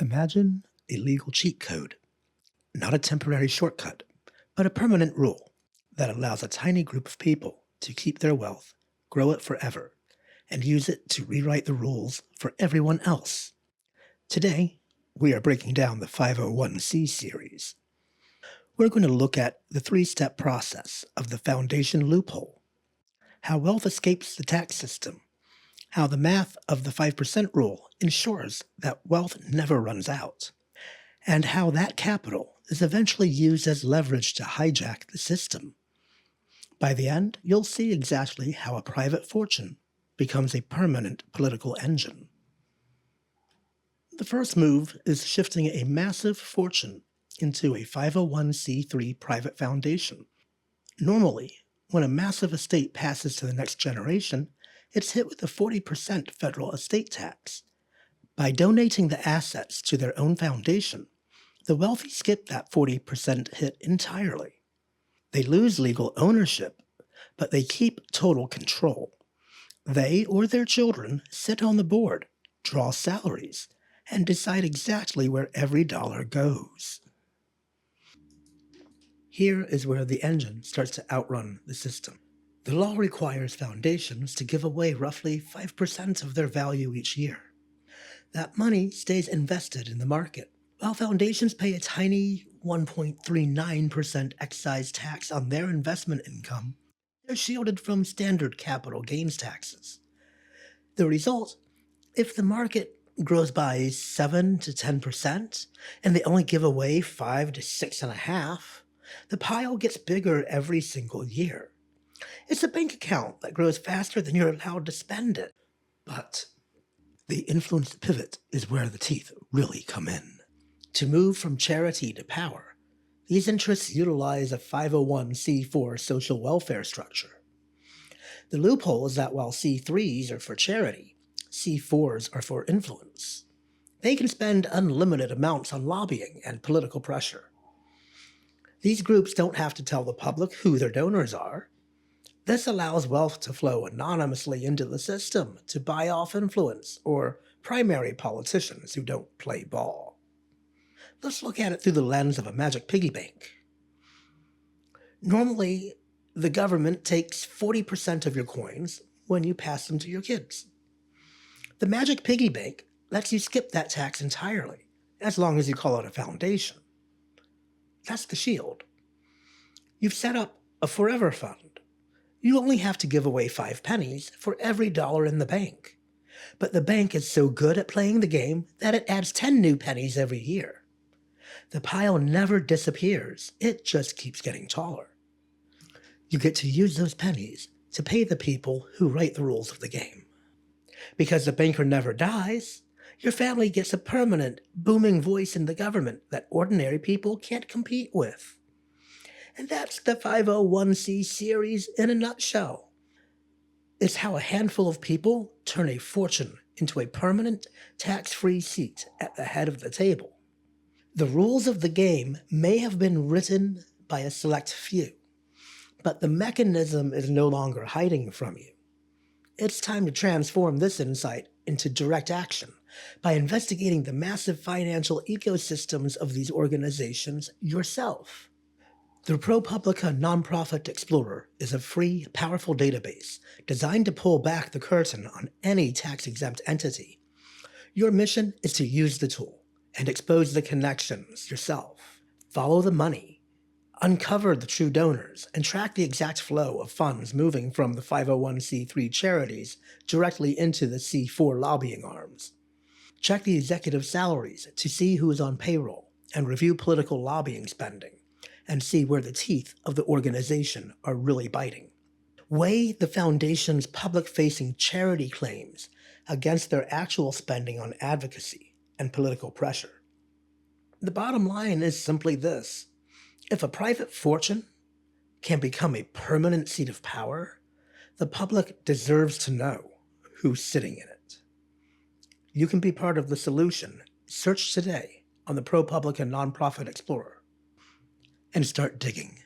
Imagine a legal cheat code, not a temporary shortcut, but a permanent rule that allows a tiny group of people to keep their wealth, grow it forever, and use it to rewrite the rules for everyone else. Today, we are breaking down the 501c series. We're going to look at the three-step process of the foundation loophole, how wealth escapes the tax system, how the math of the 5% rule ensures that wealth never runs out, and how that capital is eventually used as leverage to hijack the system. By the end, you'll see exactly how a private fortune becomes a permanent political engine. The first move is shifting a massive fortune into a 501c3 private foundation. Normally, when a massive estate passes to the next generation, it's hit with a 40% federal estate tax. By donating the assets to their own foundation, the wealthy skip that 40% hit entirely. They lose legal ownership, but they keep total control. They or their children sit on the board, draw salaries, and decide exactly where every dollar goes. Here is where the engine starts to outrun the system. The law requires foundations to give away roughly 5% of their value each year. That money stays invested in the market. While foundations pay a tiny 1.39% excise tax on their investment income, they're shielded from standard capital gains taxes. The result, if the market grows by 7 to 10% and they only give away 5 to 6.5%, the pile gets bigger every single year. It's a bank account that grows faster than you're allowed to spend it. But the influence pivot is where the teeth really come in. To move from charity to power, these interests utilize a 501c4 social welfare structure. The loophole is that while C3s are for charity, C4s are for influence. They can spend unlimited amounts on lobbying and political pressure. These groups don't have to tell the public who their donors are. This allows wealth to flow anonymously into the system to buy off influence or primary politicians who don't play ball. Let's look at it through the lens of a magic piggy bank. Normally, the government takes 40% of your coins when you pass them to your kids. The magic piggy bank lets you skip that tax entirely, as long as you call it a foundation. That's the shield. You've set up a forever fund. You only have to give away 5 pennies for every dollar in the bank. But the bank is so good at playing the game that it adds 10 new pennies every year. The pile never disappears, it just keeps getting taller. You get to use those pennies to pay the people who write the rules of the game. Because the banker never dies, your family gets a permanent, booming voice in the government that ordinary people can't compete with. And that's the 501c series in a nutshell. It's how a handful of people turn a fortune into a permanent, tax-free seat at the head of the table. The rules of the game may have been written by a select few, but the mechanism is no longer hiding from you. It's time to transform this insight into direct action by investigating the massive financial ecosystems of these organizations yourself. The ProPublica Nonprofit Explorer is a free, powerful database designed to pull back the curtain on any tax-exempt entity. Your mission is to use the tool and expose the connections yourself. Follow the money, uncover the true donors, and track the exact flow of funds moving from the 501c3 charities directly into the C4 lobbying arms. Check the executive salaries to see who is on payroll and review political lobbying spending and see where the teeth of the organization are really biting. Weigh the foundation's public-facing charity claims against their actual spending on advocacy and political pressure. The bottom line is simply this: if a private fortune can become a permanent seat of power, the public deserves to know who's sitting in it. You can be part of the solution. Search today on the ProPublica Nonprofit Explorer and start digging.